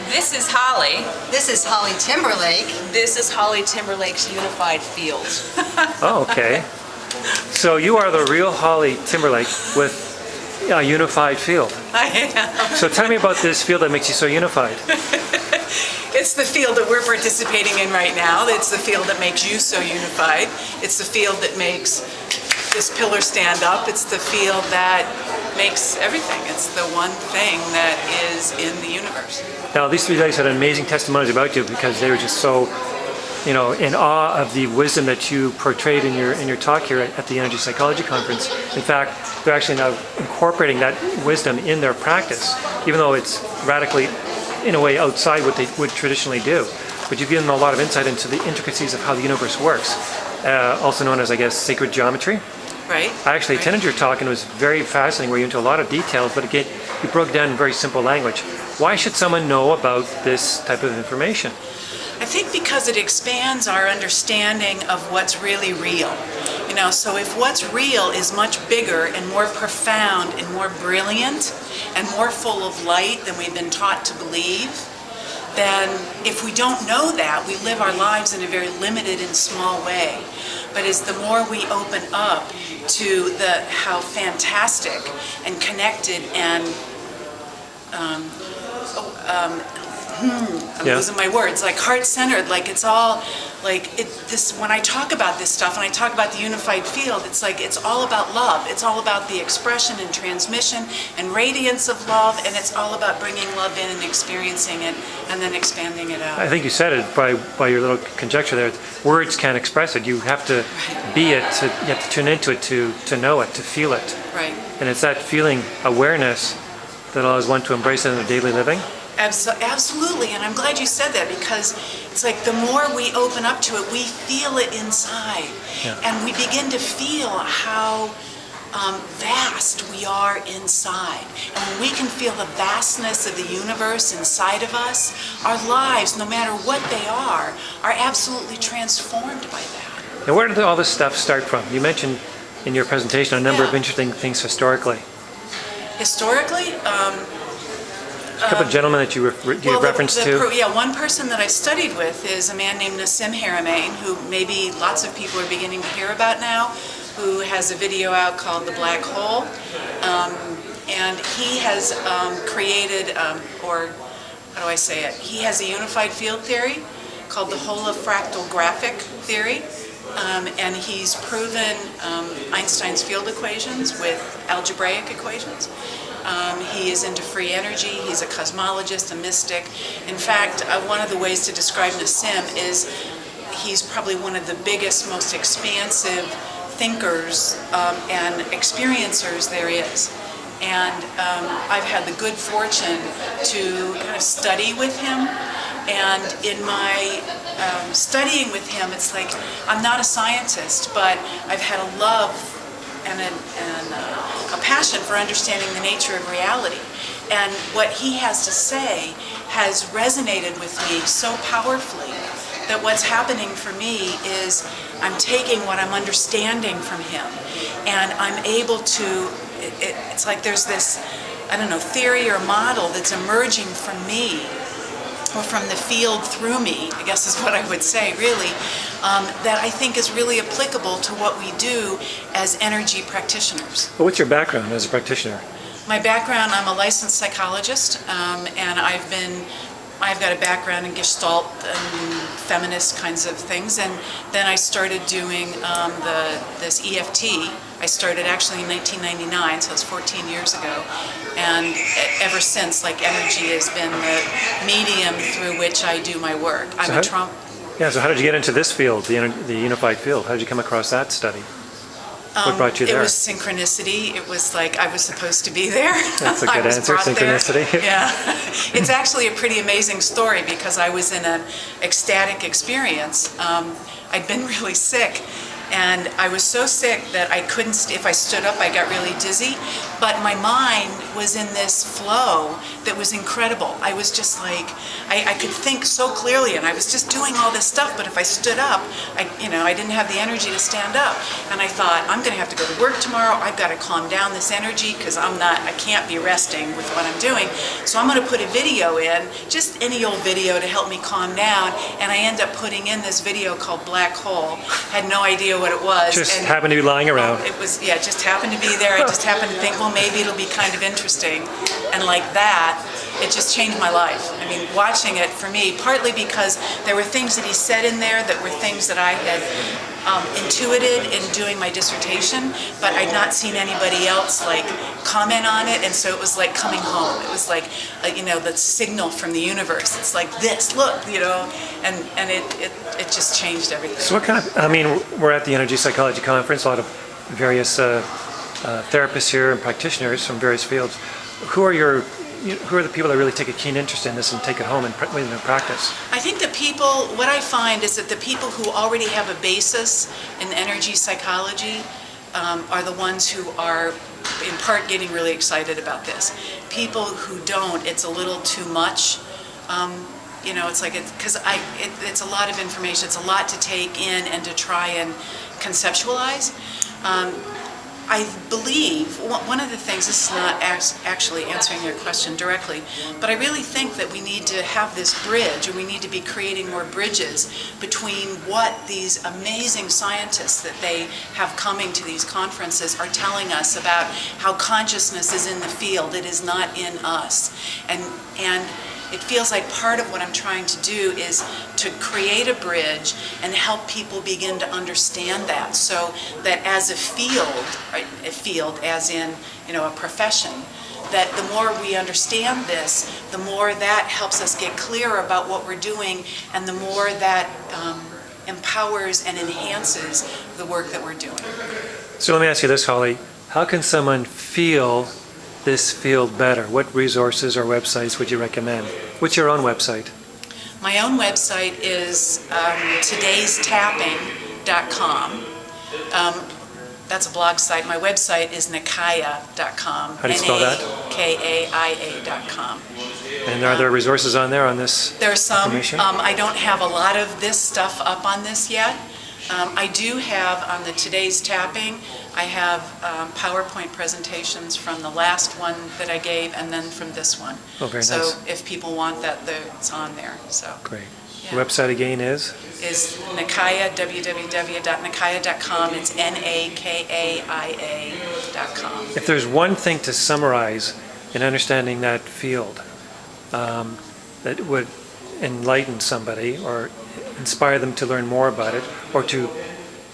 This is Holly. This is Holly Timberlake. This is Holly Timberlake's unified field. Oh, okay. So you are the real Holly Timberlake with a unified field. I am. So tell me about this field that makes you so unified. It's the field that we're participating in right now. It's the field that makes you so unified. It's the field that makes this pillar stand up. It's the field that makes everything. It's the one thing that is in the universe. Now, these three ladies had amazing testimonies about you because they were just so, in awe of the wisdom that you portrayed in your talk here at the Energy Psychology Conference. In fact, they're actually now incorporating that wisdom in their practice, even though it's radically, in a way, outside what they would traditionally do. But you've given them a lot of insight into the intricacies of how the universe works, also known as, I guess, sacred geometry. Right. I actually attended your talk and it was very fascinating. We're into a lot of details, but again, you broke down in very simple language. Why should someone know about this type of information? I think because it expands our understanding of what's really real. So if what's real is much bigger and more profound and more brilliant and more full of light than we've been taught to believe, then if we don't know that, we live our lives in a very limited and small way. But as the more we open up to how fantastic and connected and I'm losing my words, like heart-centered, like it's all, when I talk about this stuff and I talk about the unified field, it's like it's all about love. It's all about the expression and transmission and radiance of love, and it's all about bringing love in and experiencing it and then expanding it out. I think you said it by your little conjecture there. Words can't express it. You have to be it. You have to tune into it to know it, to feel it. Right. And it's that feeling, awareness, that allows one to embrace it in their daily living. Absolutely, and I'm glad you said that because it's like the more we open up to it, we feel it inside. Yeah. And we begin to feel how vast we are inside. And when we can feel the vastness of the universe inside of us, our lives, no matter what they are absolutely transformed by that. Now, where did all this stuff start from? You mentioned in your presentation a number of interesting things historically. Historically? A couple of gentlemen that you referenced to. One person that I studied with is a man named Nassim Haramein, who maybe lots of people are beginning to hear about now, who has a video out called The Black Hole. And he has created, or how do I say it? He has a unified field theory called the holofractal graphic theory. And he's proven Einstein's field equations with algebraic equations. He is into free energy. He's a cosmologist, a mystic. In fact, one of the ways to describe Nassim is he's probably one of the biggest, most expansive thinkers and experiencers there is. And I've had the good fortune to kind of study with him. And in my studying with him, it's like I'm not a scientist, but I've had a love and a passion for understanding the nature of reality. And what he has to say has resonated with me so powerfully that what's happening for me is I'm taking what I'm understanding from him and I'm able to, it's like there's this, theory or model that's emerging from me or from the field through me, I guess is what I would say, really, that I think is really applicable to what we do as energy practitioners. Well, what's your background as a practitioner? My background, I'm a licensed psychologist, and I've got a background in Gestalt and feminist kinds of things, and then I started doing this EFT. I started actually in 1999, so it's 14 years ago, and ever since, energy has been the medium through which I do my work. So how did you get into this field, the unified field? How did you come across that study? What brought you there? It was synchronicity. It was like I was supposed to be there. That's a good answer, synchronicity. Yeah. It's actually a pretty amazing story because I was in an ecstatic experience. I'd been really sick, and I was so sick that I couldn't, if I stood up, I got really dizzy. But my mind was in this flow that was incredible. I was just like, I could think so clearly, and I was just doing all this stuff, but if I stood up, I didn't have the energy to stand up. And I thought, I'm going to have to go to work tomorrow. I've got to calm down this energy because I can't be resting with what I'm doing. So I'm going to put a video in, just any old video to help me calm down. And I end up putting in this video called Black Hole. Had no idea what it was. Just happened to be lying around. It was, yeah, just happened to be there. I just happened to think, well, maybe it'll be kind of interesting. And like that, it just changed my life. I mean, watching it for me, partly because there were things that he said in there that were things that I had intuited in doing my dissertation, but I'd not seen anybody else like comment on it, and so it was like coming home. It was like, the signal from the universe. It's like this, look, and it just changed everything. So what kind of, we're at the Energy Psychology Conference, a lot of various therapists here and practitioners from various fields. Who are the people that really take a keen interest in this and take it home and put it into practice? I think what I find is that the people who already have a basis in energy psychology are the ones who are in part getting really excited about this. People who don't, it's a little too much. It's like, it's a lot of information, it's a lot to take in and to try and conceptualize. I believe, one of the things, this is not actually answering your question directly, but I really think that we need to have this bridge, and we need to be creating more bridges between what these amazing scientists that they have coming to these conferences are telling us about how consciousness is in the field, it is not in us. And it feels like part of what I'm trying to do is to create a bridge and help people begin to understand that, so that as a field as in, a profession, that the more we understand this, the more that helps us get clearer about what we're doing, and the more that empowers and enhances the work that we're doing. So let me ask you this, Holly. How can someone feel this field better? What resources or websites would you recommend? What's your own website? My own website is todaystapping.com. That's a blog site. My website is nakaia.com. How do you spell that? nakaia.com. And are there resources on there on this There are some. information? I don't have a lot of this stuff up on this yet. I do have on the Today's Tapping, I have PowerPoint presentations from the last one that I gave and then from this one. Oh, very so nice. If people want that, it's on there. So Great. yeah. The website again is? Is Nakaia, www.nakaia.com. It's NAKAIA.com. If there's one thing to summarize in understanding that field that would enlighten somebody or inspire them to learn more about it or to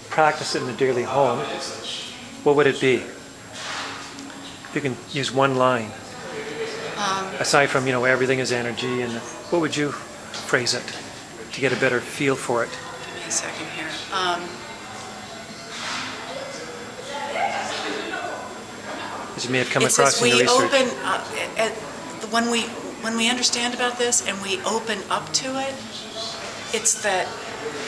practice it in the daily home, what would it be? If you can use one line, aside from, everything is energy, and what would you phrase it to get a better feel for it? Give me a second here. As you may have come It's across as in your we research. open, when we understand about this and we open up to it, it's that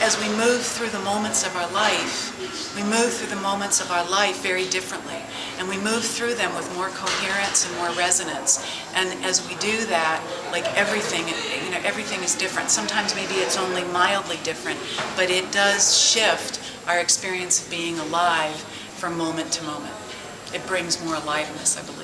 as we move through the moments of our life, we move through the moments of our life very differently. And we move through them with more coherence and more resonance. And as we do that, like everything is different. Sometimes maybe it's only mildly different, but it does shift our experience of being alive from moment to moment. It brings more aliveness, I believe.